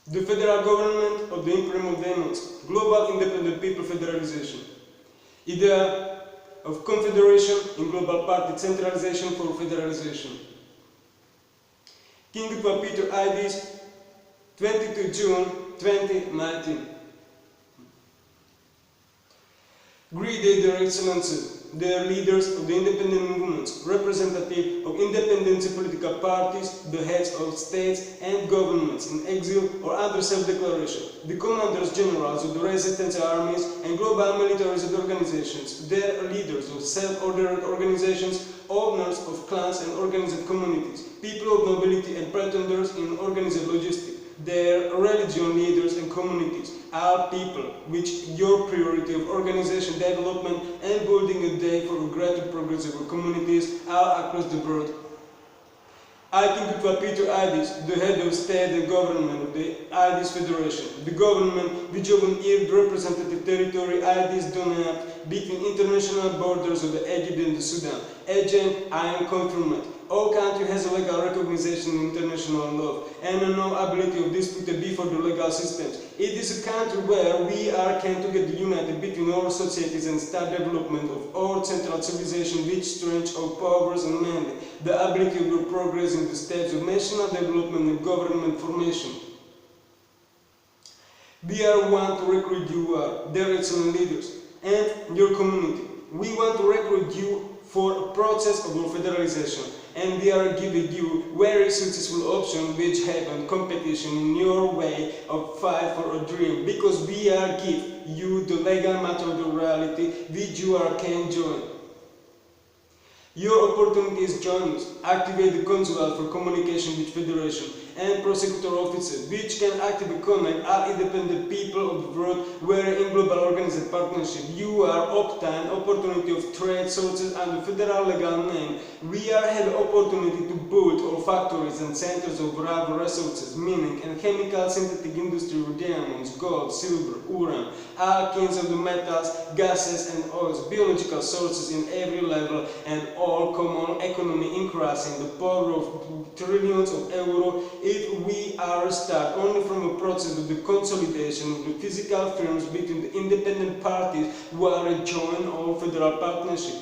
The federal government of the Imperium of Demons, global independent people federalization. Idea of confederation in global party centralization for federalization. Gottwald Peter ID, 22 June 2019. Greedy their excellencies, their leaders of the independent movements, representative of independent political parties, the heads of states and governments in exile or under self-declaration, the commanders generals of the resistance armies and global militarized organizations, their leaders of self-ordered organizations, owners of clans and organized communities, people of nobility and pretenders in organized logistics, their religion leaders and communities, are people which your priority of organization development and building a day for a greater progress of our communities are across the world. I think Gottwald Peter ID, the head of state and government of the IDs Federation, the government which often is the representative territory IDs donate between international borders of the Egypt and the Sudan. Again, I am confirmed. All country has a legal recognition in international law and no ability of dispute before the legal systems. It is a country where we are can together united between our societies and start development of our central civilization which strength of powers and mandate, the ability of your progress in the steps of national development and government formation. We are want to recruit you their excellent leaders and your community. We want to recruit you for a process of federalization, and we are giving you very successful option which have competition in your way of fight for a dream, because we are give you the legal matter of the reality which you are can join. Your opportunity is join us. Activate the consular for communication with Federation and prosecutor officers which can actively connect all independent people of the world where in global organized partnership you are obtain opportunity of trade sources under federal legal name. We are have opportunity to build our factories and centers of raw resources, mining and chemical synthetic industry of diamonds, gold, silver, uran, all kinds of the metals, gases and oils, biological sources in every level, and all common economy increasing the power of trillions of euro if we are start only from a process of the consolidation of the physical firms between the independent parties who are joined our federal partnership.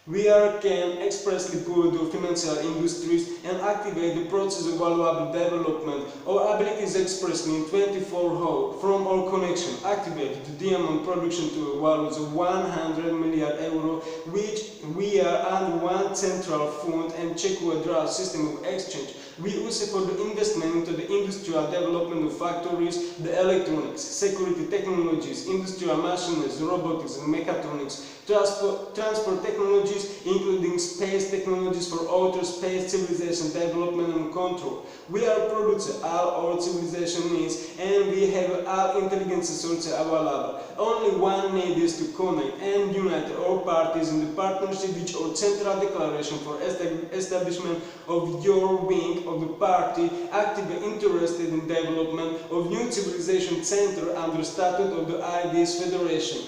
We can expressly build the financial industries and activate the process of valuable development. Our abilities expressed in 24 hours from our connection activate the diamond production to a value of 100 million euro, which we are under one central fund and check draft system of exchange. We also for the investment into the industrial development of factories, the electronics, security technologies, industrial machineries, robotics and mechatronics, transport technologies, including space technologies for outer space civilization development and control. We are producing all our civilization needs and we have all intelligence sources available. Only one need is to connect and unite all parties in the partnership which our central declaration for establishment of your wing of the party actively interested in development of new civilization center under statute of the IDs Federation.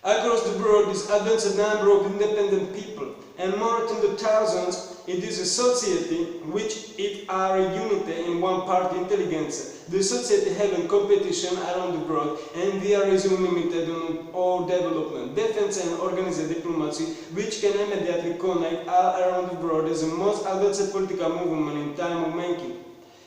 Across the world is advanced number of independent people, and more than the thousands, it is a society which it are a unity in one party intelligence. The society having competition around the world, and we are easily limited on all development, defense and organized diplomacy, which can immediately connect all around the world as the most advanced political movement in time of making.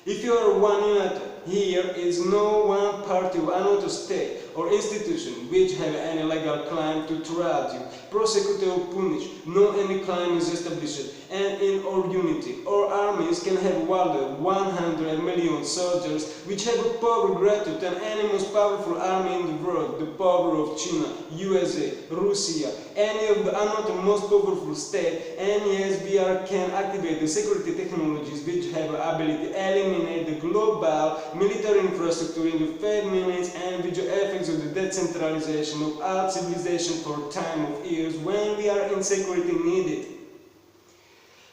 If you are one united, here is no one party or another state or institution which have any legal claim to trial you, prosecute or punish, no any claim is established, and in our unity, our armies can have value 100 million soldiers which have a power greater than any most powerful army in the world, the power of China, USA, Russia, any of the another most powerful state, and yes, we can activate the security technologies which have ability to eliminate the global military infrastructure in the 5 minutes and visual effects of the decentralization of all civilization for time of years when we are in security needed.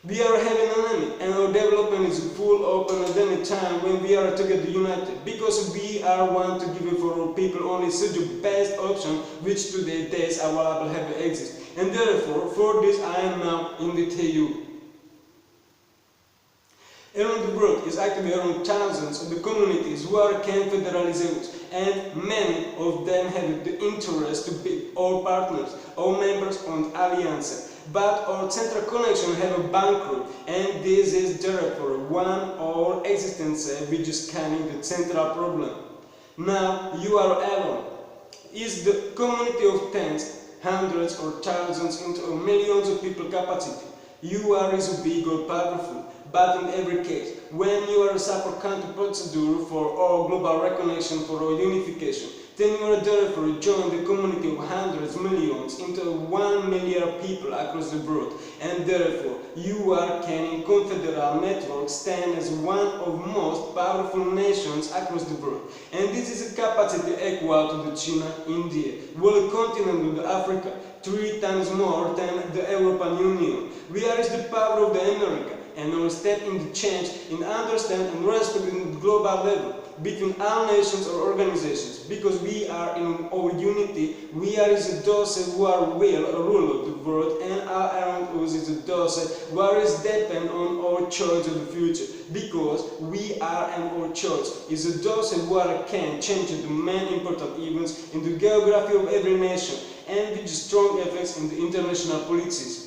We are having an enemy and our development is full open at any time when we are together united, because we are want to give for our people only such a best option which today days available have exist, and therefore for this I am now invite you. Around the world is active around thousands of the communities who are confederalizados, and many of them have the interest to be our partners, our members and alliances. But our central connection have a bankrupt, and this is therefore one our existence which is kind the central problem. Now you are alone. Is the community of tens, hundreds or thousands into millions of people capacity. You are so big or powerful, but in every case, when you are a support country procedure for our global recognition for our unification, then you are therefore join the community of hundreds, millions into 1 million people across the world, and therefore you are can in confederal network stand as one of most powerful nations across the world. And this is a capacity equal to the China, India, world continent of Africa, 3 times more than the European Union. We are the power of the America, and our step in the change in understand and respect in the global level between all nations or organizations, because we are in our unity, we are those who are will rule of the world, and all around us is those who are depend on our choice of the future, because we are and our choice is those who are can change the main important events in the geography of every nation and with strong effects in the international politics.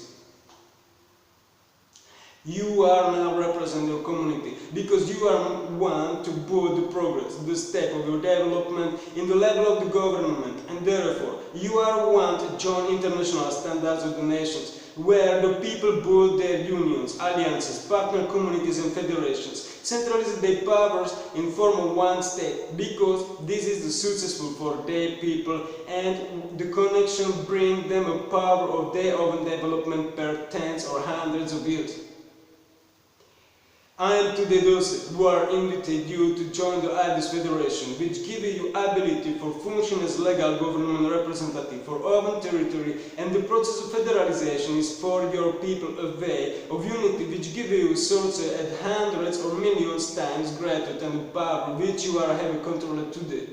You are now representing your community because you are one to build the progress, the step of your development in the level of the government, and therefore you are one to join international standards of the nations, where the people build their unions, alliances, partner communities and federations, centralize their powers in form of one state, because this is the successful for their people, and the connection bring them a power of their own development per tens or hundreds of years. I am today those who are invited you to join the IDIS Federation, which give you ability for function as legal government representative for own territory, and the process of federalization is for your people a way of unity which give you sources at hundreds or millions times greater than the power which you are having control today.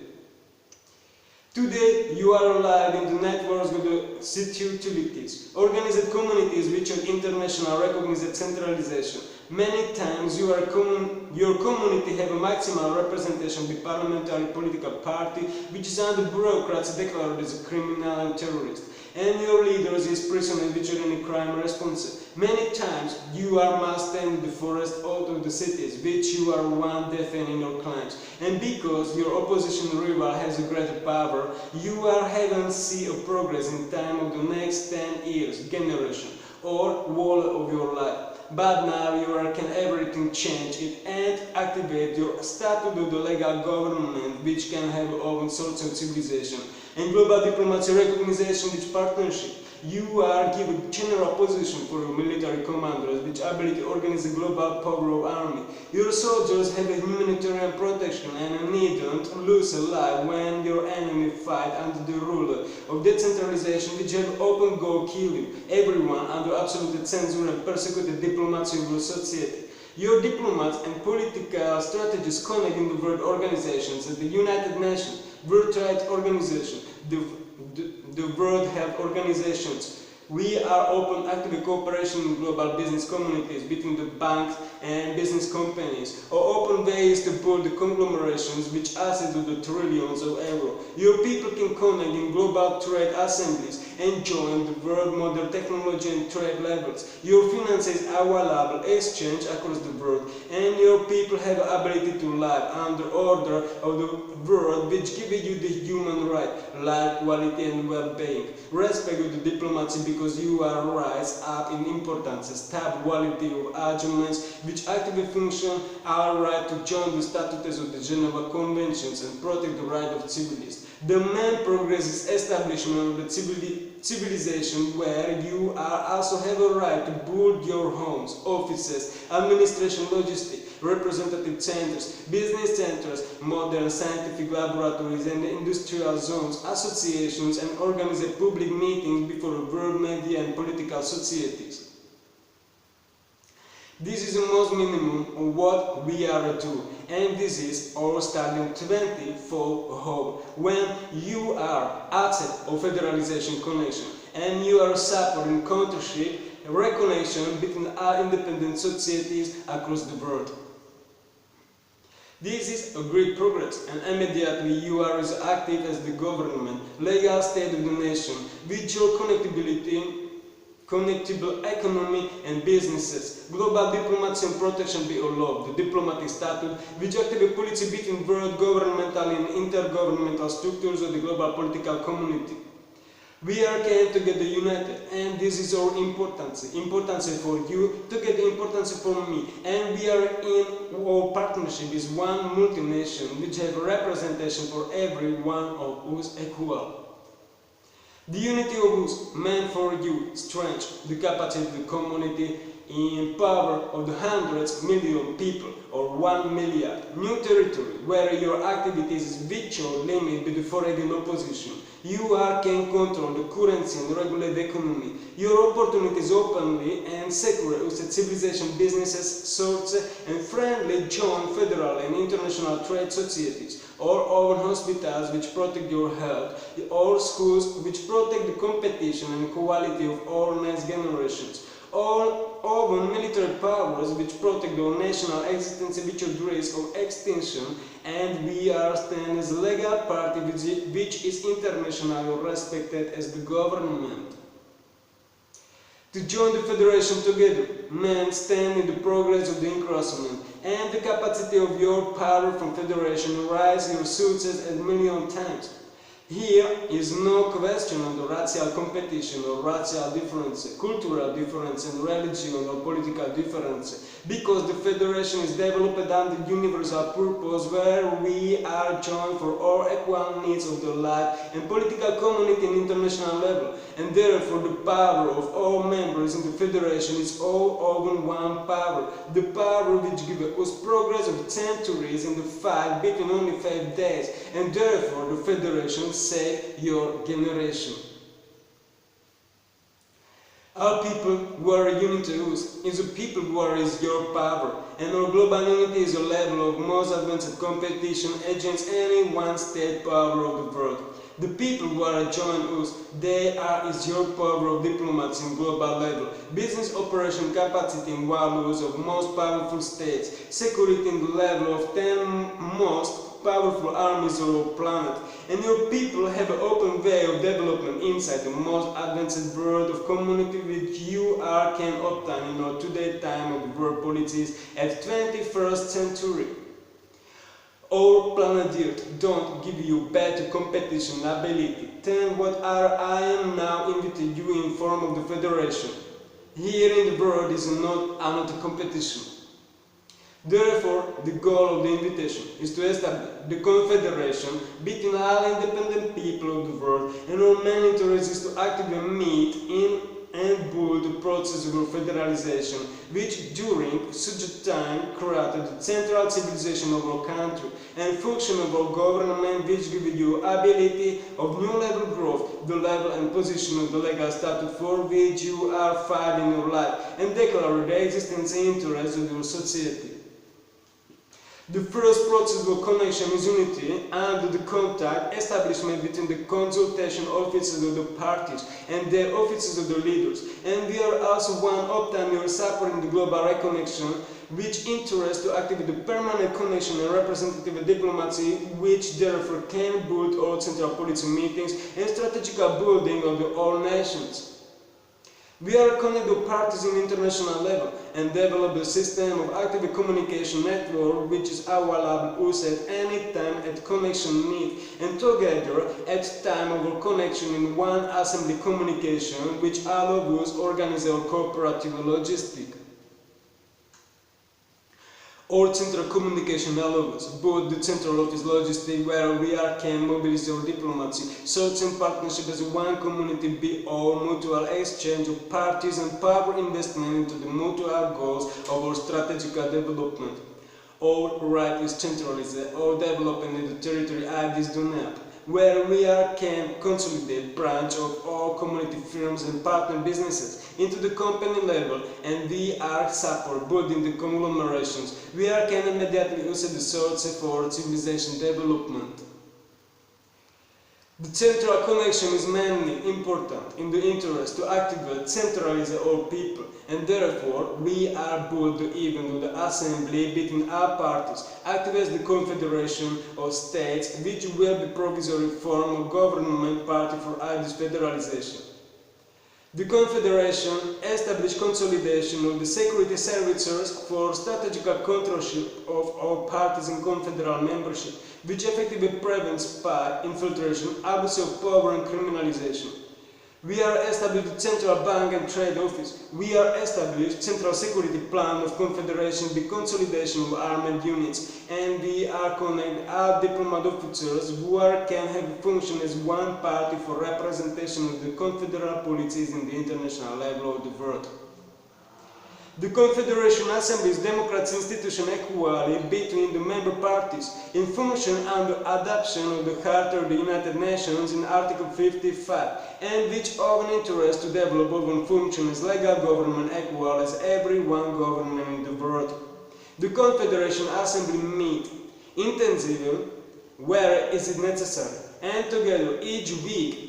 Today, you are alive in the networks of the city utilities, organized communities which are international recognized centralization. Many times your community have a maximal representation of the parliamentary political party, which is under bureaucrats declared as a criminal and terrorist, and your leaders is prisoner which are any crime responsible. Many times you are must stand in the forest out of the cities, which you are one defending your claims, and because your opposition rival has a greater power, you are haven't see a progress in time of the next 10 years, generation, or whole of your life. But now you can everything change it and activate your statute of the legal government, which can have own sorts of civilization and global diplomacy recognition which partnership. You are given general position for your military commanders, which ability to organize a global power of army. Your soldiers have a humanitarian protection and needn't lose a life when your enemy fight under the rule of decentralization, which have open goal kill you, everyone under absolute censure and persecuted diplomacy of your society. Your diplomats and political strategies connect in the world organizations as the United Nations, World Trade Organization, the World Health Organizations. We are open active cooperation in global business communities between the banks and business companies, or open ways to build the conglomerations which assets of the trillions of euros. Your people can connect in global trade assemblies and join the world modern technology and trade levels. Your finances are available exchange across the world, and your people have the ability to live under order of the world which give you the human right, life, quality and well-being. Respect of the diplomacy because you are rise up in importance, stable quality of arguments which actively function our right to join the statutes of the Geneva Conventions and protect the right of civilians. The main progress is establishment of the civilization where you are also have a right to build your homes, offices, administration, logistics, representative centers, business centers, modern scientific laboratories and industrial zones, associations and organize public meetings before world media and political societies. This is the most minimum of what we are doing, and this is our Stadium 20 for home. When you are asset of federalization connection and you are supporting countryship recognition between all independent societies across the world. This is a great progress, and immediately you are as active as the government, legal state of the nation, with your connectable economy and businesses, global diplomacy and protection be allowed, the diplomatic statute, which active policy between world governmental and intergovernmental structures of the global political community. We are came together united, and this is our importance for you, together importance for me, and we are in our partnership is one multination which have representation for every one of us equal. The unity of us meant for you strength, the capacity of the community in power of the hundreds million people or 1 million new territory where your activities is without limit with the foreign opposition. You can control the currency and regulate the economy. Your opportunities openly and secure with civilization businesses, sources and friendly join federal and international trade societies, or own hospitals which protect your health, or schools which protect the competition and quality of all next generations, or own military powers which protect our national existence without risk of extinction, and we are stand as a legal party which is internationally respected as the government. To join the federation together means stand in the progress of the increasement and the capacity of your power from federation rise your success a million times. Here is no question on the racial competition or racial difference, cultural difference and religion or political difference, because the federation is developed under the universal purpose where we are joined for all equal needs of the life and political community and international level, and therefore the power of all members in the federation is all over one power, the power which gives us progress of centuries in the fight between only 5 days, and therefore the federation save your generation. Our people who are unity to us is the people who are is your power, and our global unity is a level of most advanced competition against any one state power of the world. The people who are joined us, they are is your power of diplomacy in global level, business operation capacity and values of most powerful states, security in the level of 10 most powerful armies of our planet, and your people have an open way of development inside the most advanced world of community which you can obtain in our today time of the world politics at 21st century. Our planet Earth don't give you better competition ability than what I am now inviting you in form of the federation. Here in the world is not another competition. Therefore, the goal of the invitation is to establish the confederation between all independent people of the world, and our main interest is to actively meet in and build the process of federalization, which during such a time created the central civilization of our country and function of our government, which give you ability of new level growth, the level and position of the legal status for which you are fighting your life, and declare the existence and interest of your society. The first process of connection is unity and the contact establishment between the consultation offices of the parties and their offices of the leaders, and we are also one of them your support in the global reconnection, which interest to activate the permanent connection and representative diplomacy, which therefore can build all central policy meetings and strategical building of the all nations. We are connected parties in international level and develop a system of active communication network which is available us at any time at connection need, and together at time of our connection in one assembly communication which all of us organize our cooperative logistic. Our central communication allows both the central office logistic where we can mobilize our diplomacy, search and partnership as one community be our mutual exchange of parties and power investment into the mutual goals of our strategical development. Our right is centralized, our development in the territory act is done up, where we can consolidate branch of all community firms and partner businesses into the company level, and we are support building the conglomerations. We can immediately use the source for civilization development. The central connection is mainly important in the interest to activate centralize all people, and therefore we are bold to even to the assembly between all parties activate the confederation of states which will be provisory form of government party for this federalization. The Confederation established consolidation of the security services for strategic controlship of all parties in confederal membership, which effectively prevents spy, infiltration, abuse of power and criminalization. We are established Central Bank and Trade Office. We are established Central Security Plan of Confederation, the consolidation of armed units, and we are connected all diplomat officers who can have a function as one party for representation of the confederal policies in the international level of the world. The Confederation Assembly is democratic institution equally between the member parties, in function under adoption of the Charter of the United Nations in Article 55, and which own interest to develop and function as legal government equal as every one government in the world. The Confederation Assembly meet intensively where is it necessary, and together each week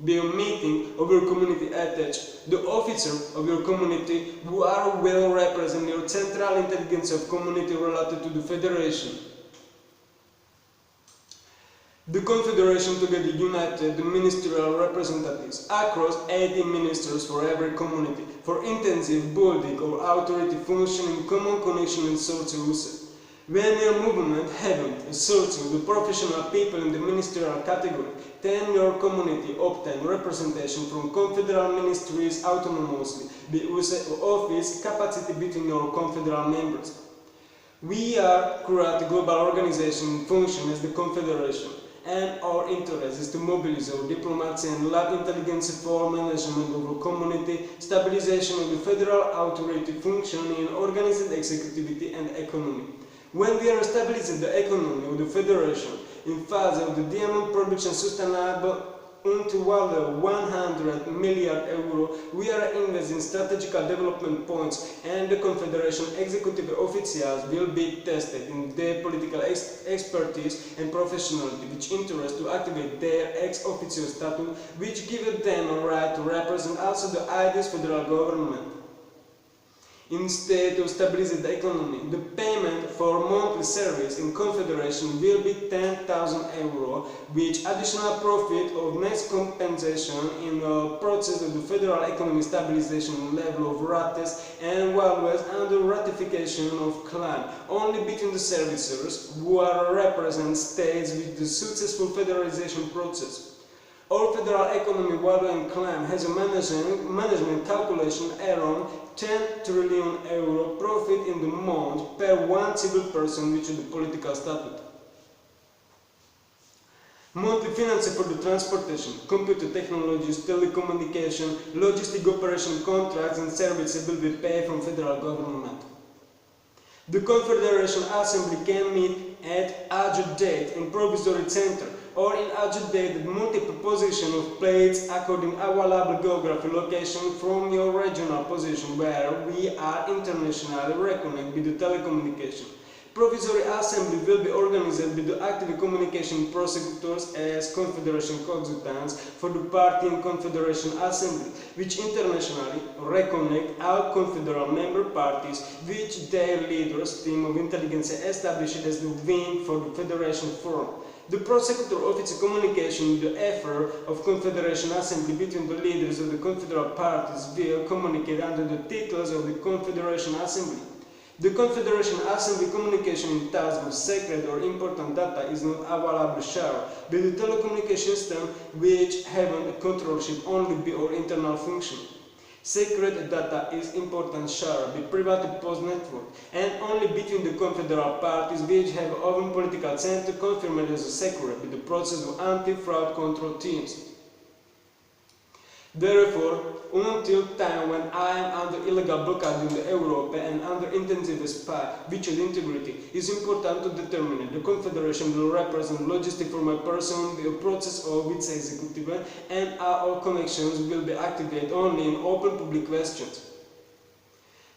be a meeting of your community attached, the officer of your community who are well represent your central intelligence of community related to the federation. The Confederation together united the ministerial representatives across 18 ministers for every community for intensive building or authority function in common connection and social use. When your movement having a source of the professional people in the ministerial category, then your community obtain representation from confederal ministries autonomously, the use of office capacity between your confederal members. We are create a global organization function as the Confederation, and our interest is to mobilize our diplomacy and lab intelligence for management of our community, stabilization of the federal authority function in organized executivity and economy. When we are stabilizing the economy of the Federation in phase of the diamond production sustainable unto €100 million, we are investing in strategic development points, and the Confederation executive officials will be tested in their political expertise and professionality, which interest to activate their ex-officio status, which gives them a right to represent also the ideas federal government. Instead of stabilizing the economy, the payment for monthly service in Confederation will be €10,000, which additional profit of next compensation in the process of the federal economy stabilization level of rates and values under ratification of claim only between the servicers who are represent states with the successful federalization process. Our federal economy value and claim has a management calculation around €10 trillion profit in the month per one civil person which is the political statute. Monthly financing for the transportation, computer technologies, telecommunication, logistic operation contracts and services will be paid from federal government. The Confederation Assembly can meet at adjust date in provisory center or in adjust date multiple position of plates according available geography location from your regional position where we are internationally recognized with the telecommunication. Provisory assembly will be organized with the active communication prosecutors as Confederation consultants for the party and Confederation Assembly, which internationally recognize all confederal member parties, which their leaders team of intelligence established as the wing for the Federation Forum. The prosecutor office communication with the effort of Confederation Assembly between the leaders of the confederal parties will communicate under the titles of the Confederation Assembly. The Confederation Assembly communication in tasks with secret or important data is not available share, but the telecommunication system which have a controlship only be our internal function. Secret data is important share with private post network and only between the confederal parties which have own political center confirmed as a secret with the process of anti-fraud control teams. Therefore, until time when I am under illegal blockade in the Europe and under intensive spy, virtual integrity, is important to determine the Confederation will represent logistic for my person, the process of its executive, and our connections will be activated only in open public questions.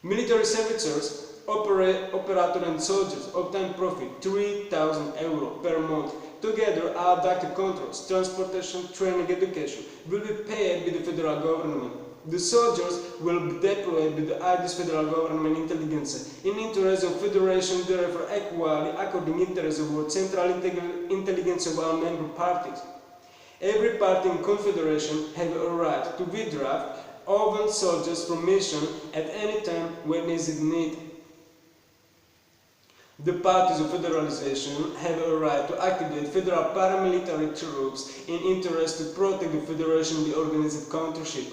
Military services, operator and soldiers obtain profit €3,000 per month together all data controls, transportation, training, education will be paid by the federal government. The soldiers will be deployed by the ID's federal government intelligence in interest of federation, therefore equally according interest of central intelligence of all member parties. Every party in Confederation has a right to withdraw all soldiers from mission at any time when is it needed. The parties of federalization have a right to activate federal paramilitary troops in interest to protect the federation by organized countership.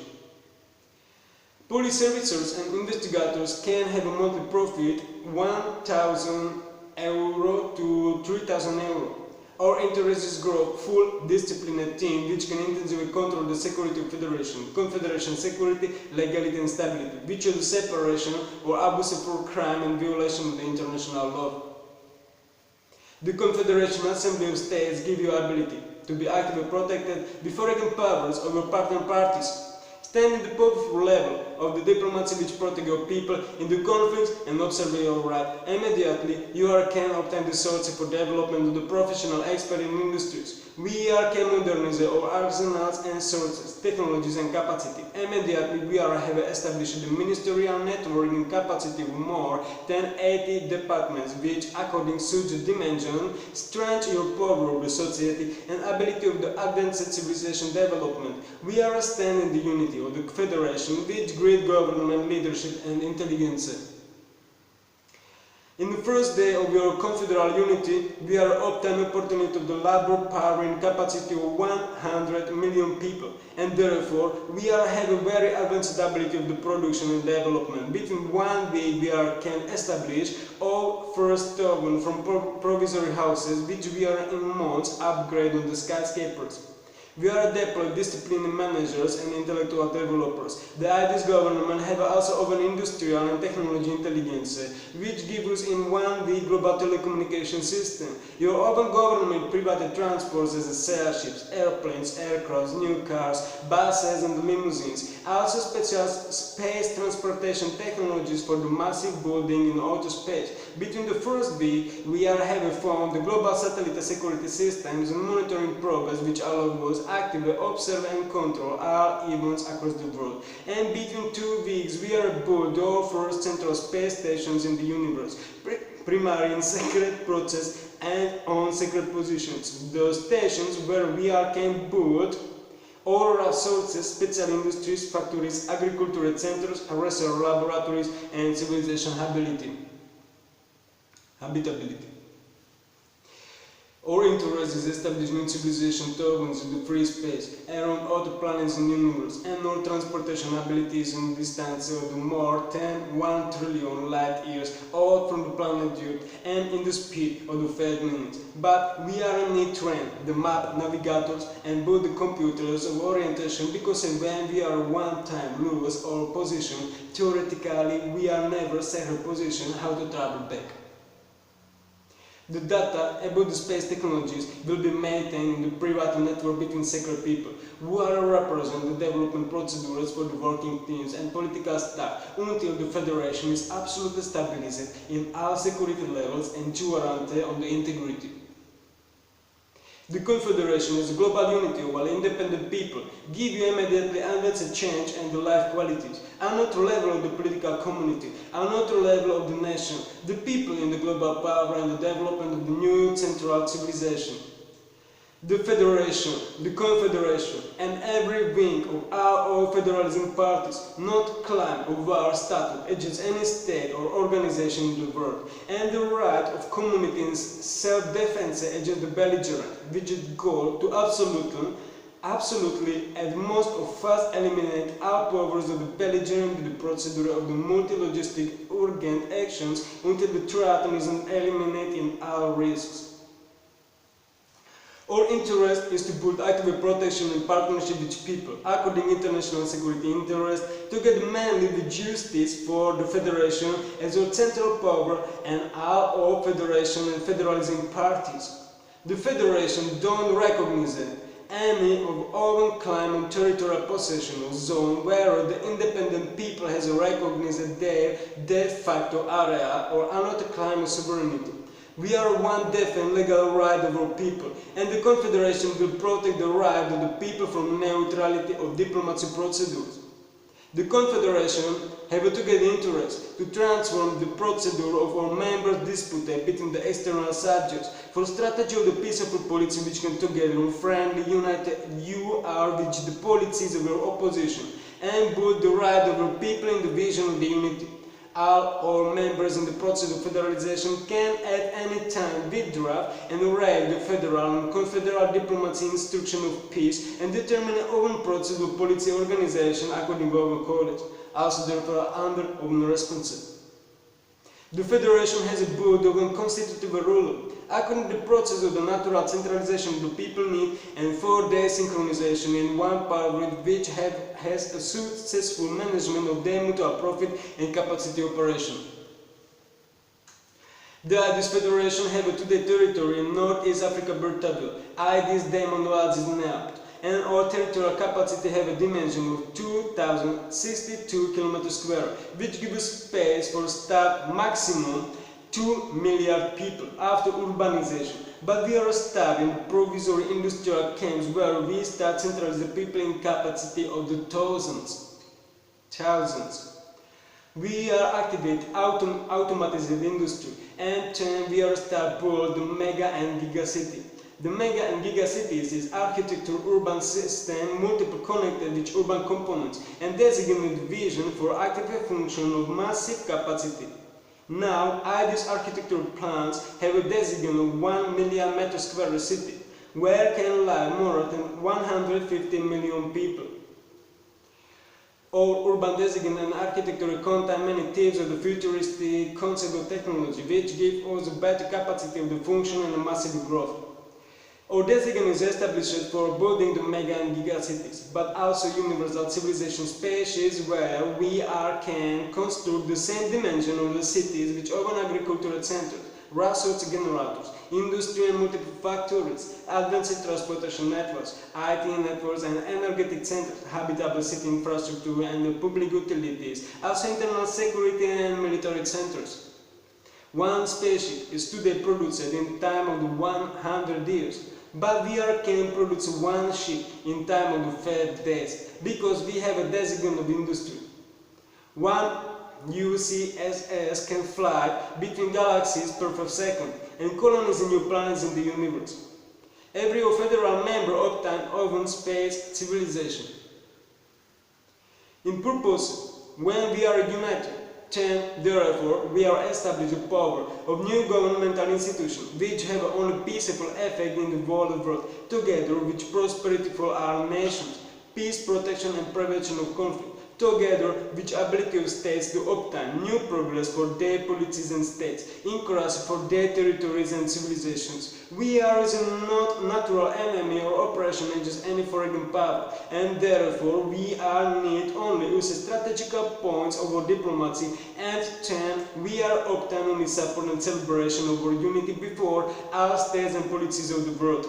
Police officers and investigators can have a monthly profit €1,000 to €3,000. Our interests grow full disciplined team which can intensively control the security of federation, confederation security, legality and stability, which is the separation or abuse for crime and violation of the international law. The Confederation Assembly of States give you ability to be actively protected before foreign powers over partner parties. Stand in the powerful level of the diplomacy which protect your people in the conflicts and observe your right. Immediately, you can obtain the sources for development of the professional expert in industries. We can modernize our arsenals and sources, technologies and capacity. Immediately, we have established the ministerial network in capacity of more than 80 departments which, according to the dimension, strengthen your power of the society and ability of the advanced civilization development. We are standing the unity of the Federation with great government leadership and intelligence. In the first day of your confederal unity, we are obtaining opportunity of the labor power and capacity of 100 million people, and therefore we have a very advanced ability of the production and development. Between 1 week we can establish all first token from provisory houses, which we are in months upgrade on the skyscrapers. We are deployed disciplined managers and intellectual developers. The ID's government have also open industrial and technology intelligence, which gives us in 1 week global telecommunication system. Your open government private transports as airships, airplanes, aircrafts, new cars, buses and limousines. Also special space transportation technologies for the massive building in outer space. Between the first week, we have found the global satellite security systems and monitoring progress which allow us actively observe and control all events across the world. And between 2 weeks, we are built our first central space stations in the universe, primary in secret process and on secret positions. Those stations where we can build all resources, special industries, factories, agricultural centers, research laboratories, and civilization habitability. Our interest is establishing civilization tokens in the free space around other planets in the universe, and our transportation abilities in distance of more than 1 trillion light years out from the planet Earth and in the speed of the 5 minutes. But we are in need train the map, navigators and both the computers of orientation, because when we are one time lose our position, theoretically we are never set our position how to travel back. The data about the space technologies will be maintained in the private network between secret people who represent the development procedures for the working teams and political staff until the Federation is absolutely stabilized in all security levels and guarantee on the integrity. The Confederation is a global unity of all independent people, give you immediately advanced change and the life qualities, another level of the political community, another level of the nation, the people in the global power and the development of the new central civilization. The Federation, the Confederation, and every wing of all federalism parties not claim of our status against any state or organization in the world, and the right of community in self-defense against the belligerent, which is goal to absolutely at most of fast eliminate all powers of the belligerent with the procedure of the multi-logistic urgent actions until the threat is eliminated in all risks. Our interest is to build active protection and partnership with people, according international security interest, to get mainly the justice for the Federation as our central power and all our Federation and federalism parties. The Federation don't recognize any of our claim on territorial possession of zone where the independent people has recognized their de facto area or another claim of sovereignty. We are one deaf and legal right of our people, and the Confederation will protect the right of the people from neutrality of diplomacy procedures. The Confederation have a together interest to transform the procedure of our members' dispute between the external subjects for strategy of the peaceful policy which can together friendly united which the policies of our opposition and build the right of our people in the vision of the unity. All our members in the process of federalization can at any time withdraw and raid the federal and confederal diplomacy instruction of peace and determine own process of policy organization according to our college, also therefore under own responsibility. The Federation has a board of constitutive rule, according to the process of the natural centralization of the people need and 4-day synchronization in one power which has a successful management of their mutual profit and capacity operation. This Federation have today territory in Northeast Africa Bertaville, ID's Demon Oasis Neapt, and our territorial capacity have a dimension of 2,062 km², which gives space for start maximum 2 million people after urbanization. But we are starting provisory industrial camps where we start centralizing the people in capacity of the thousands. We are activate automatized industry and we are start build the mega and giga city. The mega and giga cities is architecture urban system multiple connected with urban components and designated vision for active function of massive capacity. Now, ID's architectural plans have a designated of 1 million m² city, where can live more than 150 million people. Our urban design and architecture contain many types of the futuristic concept of technology, which give us a better capacity of the function and a massive growth. Our design is established for building the mega and giga cities, but also universal civilization spaces where we can construct the same dimension of the cities which open agricultural centers, resource generators, industry and multiple factories, advanced transportation networks, IT networks and energetic centers, habitable city infrastructure and public utilities, also internal security and military centers. One spaceship is today produced in time of the 100 years, but we can produce one ship in time of the 5 days, because we have a designation of industry. One UCSS can fly between galaxies per 5 seconds and colonize new planets in the universe. Every federal member obtains own space civilization. In purpose, when we are united, therefore, we are established the power of new governmental institutions which have only peaceful effect in the whole world, together with prosperity for our nations, peace, protection and prevention of conflict, together with ability of states to obtain new progress for their policies and states, encourage for their territories and civilizations. We are not natural enemy or operation against any foreign power, and therefore we are need only use strategical points of our diplomacy, and we are obtain only support and celebration of our unity before our states and policies of the world.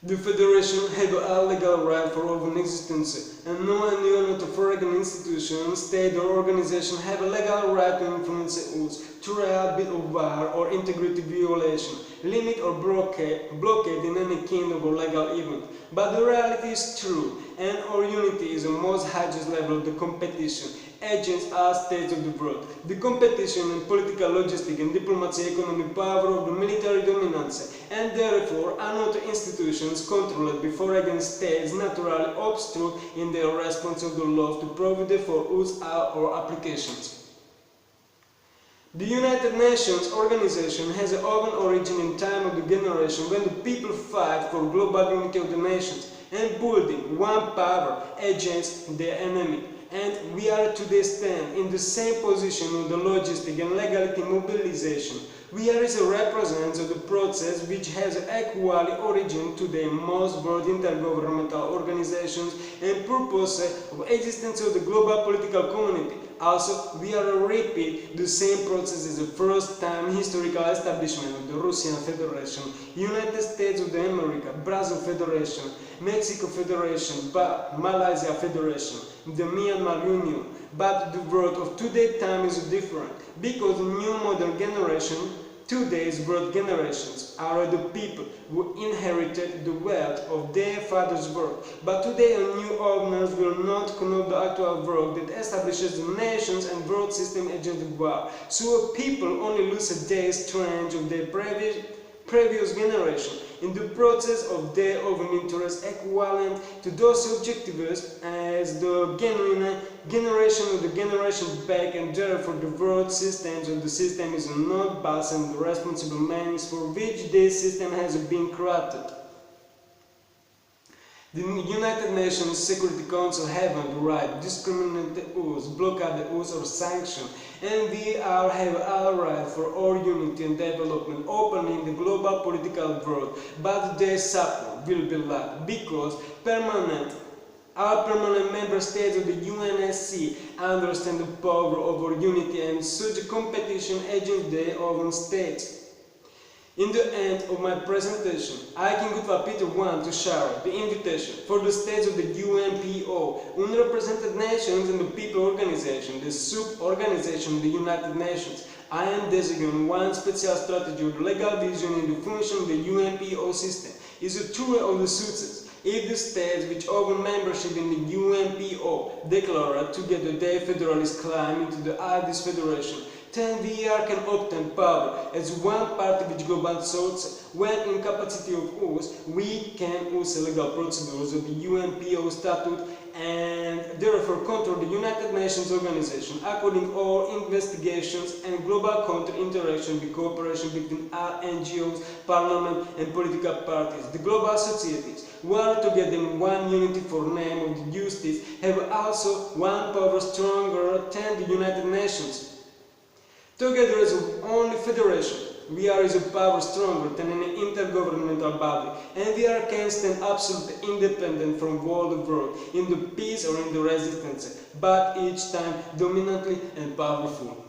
The Federation have a legal right for own existence, and no union of foreign institution, state or organization have a legal right to influence us, to raid of war or integrity violation, limit or blockade in any kind of legal event. But the reality is true, and our unity is the most highest level of the competition against all states of the world. The competition in political, logistic and diplomacy, economic power of the military dominance, and therefore another institutions controlled before against states naturally obstruct in their response of the law to provide for us our applications. The United Nations organization has an own origin in time of the generation when the people fight for global unity of the nations and building one power against their enemy. And we are today stand in the same position of the logistic and legality mobilization. We are a representative of the process which has equally origin to the most world intergovernmental organizations and purpose of existence of the global political community. Also, we are repeat the same process as the first time historical establishment of the Russian Federation, United States of America, Brazil Federation, Mexico Federation, Malaysia Federation, the Myanmar Union, But the world of today's time is different, because the new modern generation, today's world generations, are the people who inherited the wealth of their father's work. But today new owners will not connect the actual work that establishes the nations and world system against the war. So people only lose a day's strength of their previous generation in the process of their own interests equivalent to those objectives as the genuine generation of the generation back, and therefore the world systems of the system is not balanced and the responsible means for which this system has been created. The United Nations Security Council haven't the right to discriminate us, blockade us or sanction, and we have all right for our unity and development opening the global political world, but their support will be lacked because our permanent member states of the UNSC understand the power of our unity and such competition against their own states. In the end of my presentation, I can Gottwald Peter want to share the invitation for the states of the UNPO, Unrepresented Nations and the People Organization, the sub-organization of the United Nations. I am designating one special strategy of legal vision in the function of the UNPO system. Is a tour of the success. If the states which open membership in the UNPO declare together their federalist climb into this federation, then we can obtain power as one party which global source. When in capacity of us, we can use legal procedures of the UNPO statute and therefore control the United Nations organization according to our investigations and global counter-interaction with cooperation between all NGOs, parliament and political parties. The global societies work together in one unity for name of the justice have also one power stronger than the United Nations. Together as only federation, we are as a power stronger than any intergovernmental body, and we can stand absolutely independent from world war in the peace or in the resistance, but each time dominantly and powerful.